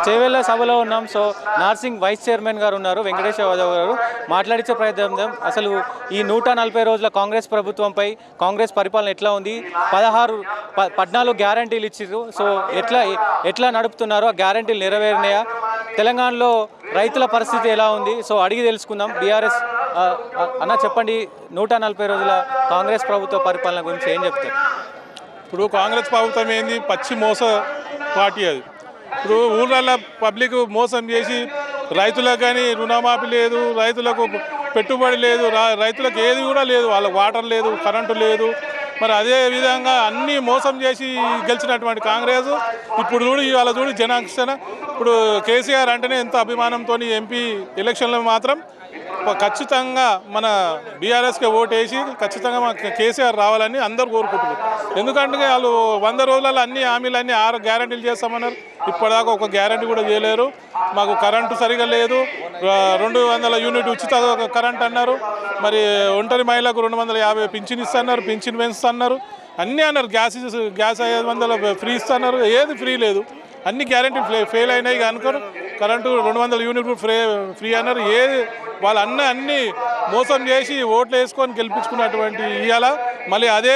చేవెళ్ళ సభలో ఉన్నాం. So Narsingi vice chairman గారు ఉన్నారు, వెంకటేశ్వర యాదవ్ గారు. మాట్లాడించే ప్రయత్నం అసలు ఈ 140 రోజుల కాంగ్రెస్ ప్రభుత్వంపై కాంగ్రెస్ పరిపాలన ఎట్లా ఉంది, 14 గ్యారంటీలు ఇచ్చిర్రు. సో ఎట్లా నడుపుతున్నారు, ఆ గ్యారంటీలు నెరవేరినాయా, తెలంగాణలో రైతుల పరిస్థితి ఎలా ఉంది, సో అడిగి తెలుసుకుందాం. బీఆర్ఎస్ అన్న చెప్పండి, 140 రోజుల కాంగ్రెస్ ప్రభుత్వ పరిపాలన గురించి ఏం చెప్తారు? ఇప్పుడు కాంగ్రెస్ ప్రభుత్వం ఏంది, పచ్చి మోస పార్టీ అది. ఇప్పుడు ఊళ్ళల్లో పబ్లిక్ మోసం చేసి రైతులకు కానీ రుణమాఫీ లేదు, రైతులకు పెట్టుబడి లేదు, రైతులకు ఏది కూడా లేదు, వాళ్ళకి వాటర్ లేదు, కరెంటు లేదు. మరి అదే విధంగా అన్నీ మోసం చేసి గెలిచినటువంటి కాంగ్రెస్ ఇప్పుడు ఇవాళ జనాక్షణ ఇప్పుడు కేసీఆర్ అంటేనే ఎంత అభిమానంతో ఎంపీ ఎలక్షన్లో మాత్రం ఖచ్చితంగా మన బీఆర్ఎస్కి ఓటేసి ఖచ్చితంగా మా కేసీఆర్ రావాలని అందరూ కోరుకుంటున్నారు. ఎందుకంటే వాళ్ళు 100 రోజులలో అన్ని హామీలన్నీ 6 గ్యారంటీలు చేస్తామన్నారు. ఇప్పటిదాకా ఒక గ్యారంటీ కూడా చేయలేరు. మాకు కరెంటు సరిగా లేదు, 200 యూనిట్ ఉచిత కరెంట్ అన్నారు. మరి ఒంటరి మహిళలకు 250 పింఛన్ ఇస్తున్నారు, పింఛన్ పెంచుతున్నారు, అన్నీ అన్నారు. గ్యాస్ 500 ఫ్రీ ఇస్తున్నారు, ఏది ఫ్రీ లేదు. అన్ని గ్యారంటీ ఫెయిల్ అయినాయి అనుకోరు. కరెంటు 200 యూనిట్ ఫ్రీ అన్నారు. ఏది వాళ్ళు అన్నీ మోసం చేసి ఓట్లు వేసుకొని గెలిపించుకున్నటువంటి ఇవాళ మళ్ళీ అదే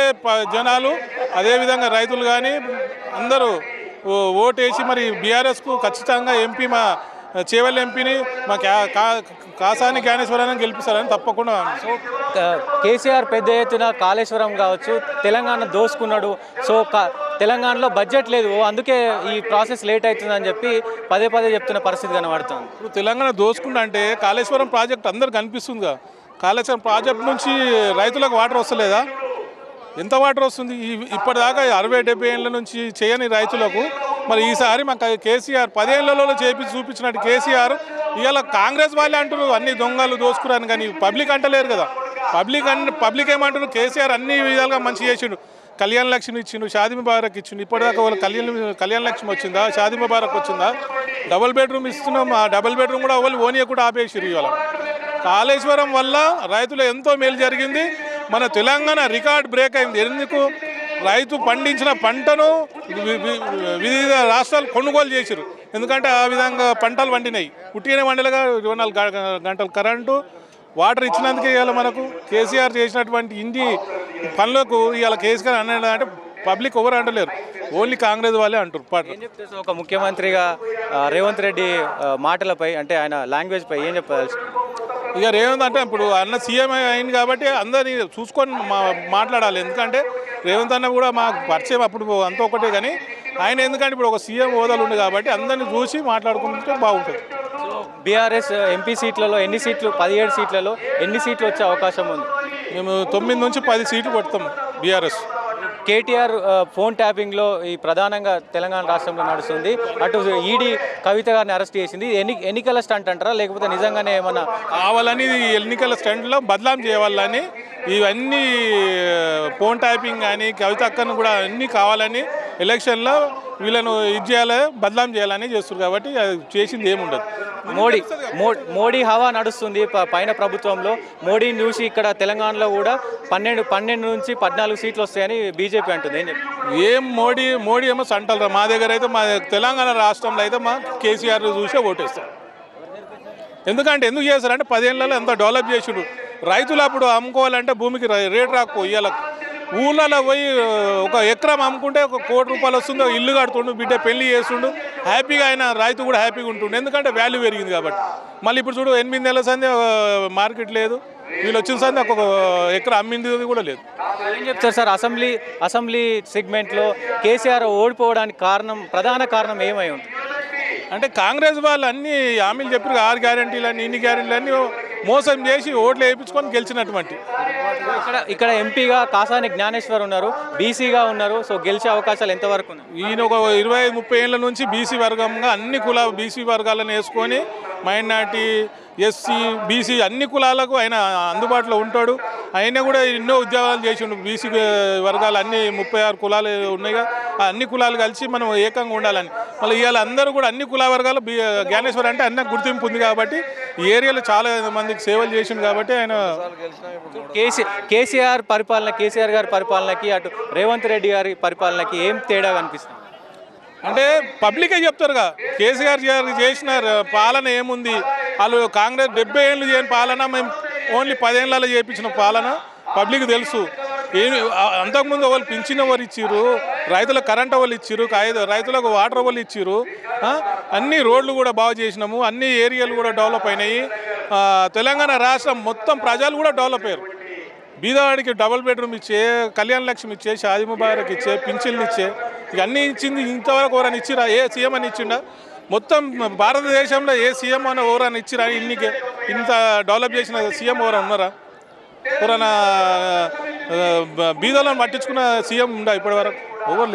జనాలు అదేవిధంగా రైతులు కానీ అందరూ ఓటేసి మరి బీఆర్ఎస్కు ఖచ్చితంగా ఎంపీ మా చేవెళ్ళ ఎంపీని మా కాసాని జ్ఞానేశ్వరాన్ని గెలిపిస్తారని తప్పకుండా. సో కేసీఆర్ పెద్ద ఎత్తున కాళేశ్వరం కావచ్చు, తెలంగాణ దోసుకున్నాడు. సో తెలంగాణలో బడ్జెట్ లేదు, అందుకే ఈ ప్రాసెస్ లేట్ అవుతుందని చెప్పి పదే చెప్తున్న పరిస్థితి కనబడుతుంది. ఇప్పుడు తెలంగాణ దోసుకుంటా అంటే కాళేశ్వరం ప్రాజెక్ట్ అందరికి కనిపిస్తుందిగా. కాళేశ్వరం ప్రాజెక్ట్ నుంచి రైతులకు వాటర్ వస్తలేదా? ఎంత వాటర్ వస్తుంది? ఇప్పటిదాకా 60-70 ఏళ్ళ నుంచి చేయని రైతులకు మరి ఈసారి మాకు కేసీఆర్ 10 ఏళ్లలో చూపించినట్టు కేసీఆర్ ఇవాళ కాంగ్రెస్ వాళ్ళే అంటారు అన్ని దొంగలు దోసుకురాని, కానీ పబ్లిక్ అంటలేరు కదా. పబ్లిక్ ఏమంటారు, కేసీఆర్ అన్ని విధాలుగా మంచి చేసిండు. కళ్యాణ లక్ష్మి ఇచ్చిండు, షాదీ ముబారక్ ఇచ్చిండు. ఇప్పటిదాకా వాళ్ళు కళ్యాణ లక్ష్మి వచ్చిందా, షాదీ ముబారక్ వచ్చిందా? డబుల్ బెడ్రూమ్ ఇస్తున్నాం, ఆ డబుల్ బెడ్రూమ్ కూడా వాళ్ళు ఓనియకుండా ఆపేసిరు. ఇవాళ కాళేశ్వరం వల్ల రైతులు ఎంతో మేలు జరిగింది. మన తెలంగాణ రికార్డ్ బ్రేక్ అయింది. ఎందుకు? రైతు పండించిన పంటను వివిధ రాష్ట్రాలు కొనుగోలు చేసిరు. ఎందుకంటే ఆ విధంగా పంటలు పండినాయి. ఉట్టిగానే వండలుగా 24 గంటలు కరెంటు వాటర్ ఇచ్చినందుకే ఇవాళ మనకు కేసీఆర్ చేసినటువంటి ఇన్ని పనులకు ఇవాళ కేసీఆర్ అన్నాడు అంటే పబ్లిక్ ఎవరు అంటలేరు, ఓన్లీ కాంగ్రెస్ వాళ్ళే అంటారు. ఏం చెప్తారు ఒక ముఖ్యమంత్రిగా రేవంత్ రెడ్డి మాటలపై, అంటే ఆయన లాంగ్వేజ్ పై ఏం చెప్పాలి? ఇక రేవంత్ అంటే ఇప్పుడు అన్న సీఎం అయింది కాబట్టి అందరినీ చూసుకొని మాట్లాడాలి. ఎందుకంటే రేవంత్ అన్న కూడా మాకు పరిచయం అప్పుడు అంత ఒకటే, కానీ ఆయన ఎందుకంటే ఇప్పుడు ఒక సీఎం హోదాలు ఉంది కాబట్టి అందరినీ చూసి మాట్లాడుకుంటే బాగుంటుంది. బీఆర్ఎస్ ఎంపీ సీట్లలో ఎన్ని సీట్లు, 17 సీట్లలో ఎన్ని సీట్లు వచ్చే అవకాశం ఉంది? మేము 9 నుంచి 10 సీట్లు కొడతాం బీఆర్ఎస్. కేటీఆర్ ఫోన్ ట్యాపింగ్లో ఈ ప్రధానంగా తెలంగాణ రాష్ట్రంలో నడుస్తుంది. అటు ఈడీ కవిత గారిని అరెస్ట్ చేసింది. ఎన్నికల స్టంట్ అంటారా, లేకపోతే నిజంగానే ఏమన్నా కావాలని ఎన్నికల స్టంట్లో బదలాం చేయాలని ఇవన్నీ ఫోన్ ట్యాపింగ్ కానీ కవిత అక్కను కూడా అన్నీ కావాలని ఎలక్షన్లో వీళ్ళను ఇది చేయాలి, బదలాం చేయాలని చేస్తారు. కాబట్టి అది చేసింది ఏముండదు. మోడీ హవా నడుస్తుంది పైన ప్రభుత్వంలో. మోడీని చూసి ఇక్కడ తెలంగాణలో కూడా 12 నుంచి 14 సీట్లు వస్తాయని బీజేపీ అంటుంది. ఏం మోడీ ఏమో సంటలరా. మా దగ్గర అయితే మా తెలంగాణ రాష్ట్రంలో అయితే మా కేసీఆర్ చూసే ఓటేస్తాం. ఎందుకు చేస్తారంటే 10 ఏళ్లలో ఎంత డెవలప్ చేసిండు. రైతులు అప్పుడు అమ్ముకోవాలంటే భూమికి రేటు రాకపో, ఇవాళ ఊళ్ళలో పోయి ఒక ఎకరం అమ్ముకుంటే ఒక 1 కోటి రూపాయలు వస్తుందో, ఇల్లు కడుతుండు, బిడ్డ పెళ్లి చేస్తుండు, హ్యాపీగా ఆయన రైతు కూడా హ్యాపీగా ఉంటుండు. ఎందుకంటే వాల్యూ పెరిగింది కాబట్టి. మళ్ళీ ఇప్పుడు చూడు 8 నెలల సంది మార్కెట్ లేదు, వీళ్ళు వచ్చిన సంది ఒక ఎకరం అమ్మింది కూడా లేదు. ఏం చెప్తారు సార్, అసెంబ్లీ సెగ్మెంట్లో కేసీఆర్ ఓడిపోవడానికి ప్రధాన కారణం ఏమై ఉంటుంది? అంటే కాంగ్రెస్ వాళ్ళు అన్ని హామీలు చెప్పారు, 6 గ్యారంటీలు అని, ఇన్ని గ్యారంటీలు అన్నీ మోసం చేసి ఓట్లు వేయించుకొని గెలిచినటువంటి. ఇక్కడ ఎంపీగా కాసాని జ్ఞానేశ్వర్ ఉన్నారు, బీసీగా ఉన్నారు. సో గెలిచే అవకాశాలు ఎంతవరకు ఉన్నాయి? ఈయన ఒక 25-30 ఏళ్ళ నుంచి బీసీ వర్గంగా అన్ని బీసీ వర్గాలను వేసుకొని మైనార్టీ, ఎస్సీ, బీసీ అన్ని కులాలకు ఆయన అందుబాటులో ఉంటాడు. ఆయన కూడా ఎన్నో ఉద్యోగాలు చేసిండు. బీసీ వర్గాలు అన్ని 36 కులాలు ఉన్నాయిగా, అన్ని కులాలు కలిసి మనం ఏకంగా ఉండాలని. మళ్ళీ ఇవాళ అందరూ కూడా అన్ని కుల వర్గాలు జ్ఞానేశ్వర్ అంటే అన్న గుర్తింపు ఉంది కాబట్టి ఈ ఏరియాలో చాలా మందికి సేవలు చేసిండు కాబట్టి ఆయన. కేసీఆర్ గారి పరిపాలనకి అటు రేవంత్ రెడ్డి గారి పరిపాలనకి ఏం తేడా కనిపిస్తుంది? అంటే పబ్లికే చెప్తారుగా కేసీఆర్ గారు చేసిన పాలన ఏముంది, వాళ్ళు కాంగ్రెస్ 70 ఏళ్ళు చేయని పాలన మేము ఓన్లీ 10 ఏళ్ళలో చేయించిన పాలన పబ్లిక్ తెలుసు. ఏమి అంతకుముందు వాళ్ళు పింఛన్ ఎవరు ఇచ్చిర్రు, రైతులకు కరెంట్ వాళ్ళు ఇచ్చిర్రు, రైతులకు వాటర్ వాళ్ళు ఇచ్చిర్రు, అన్ని రోడ్లు కూడా బాగు చేసినాము, అన్ని ఏరియాలు కూడా డెవలప్ అయినాయి. తెలంగాణ రాష్ట్రం మొత్తం ప్రజలు కూడా డెవలప్ అయ్యారు. బీదవాడికి డబుల్ బెడ్రూమ్ ఇచ్చే, కళ్యాణ లక్ష్మి ఇచ్చే, షాదీ ముబారక్ ఇచ్చే, పింఛన్లు ఇచ్చే, ఇక అన్నీ ఇచ్చింది. ఇంతవరకు ఎవరైనా ఇచ్చిరా? ఏ సీఎం అని ఇచ్చిండా? మొత్తం భారతదేశంలో ఏ సీఎం అని ఎవరైనా ఇచ్చిరా? ఇంత డెవలప్ చేసిన సీఎం ఎవరైనా ఉన్నారా? ఎవరైనా బీదలను పట్టించుకున్న సీఎం ఉందా ఇప్పటివరకు? ఎవరు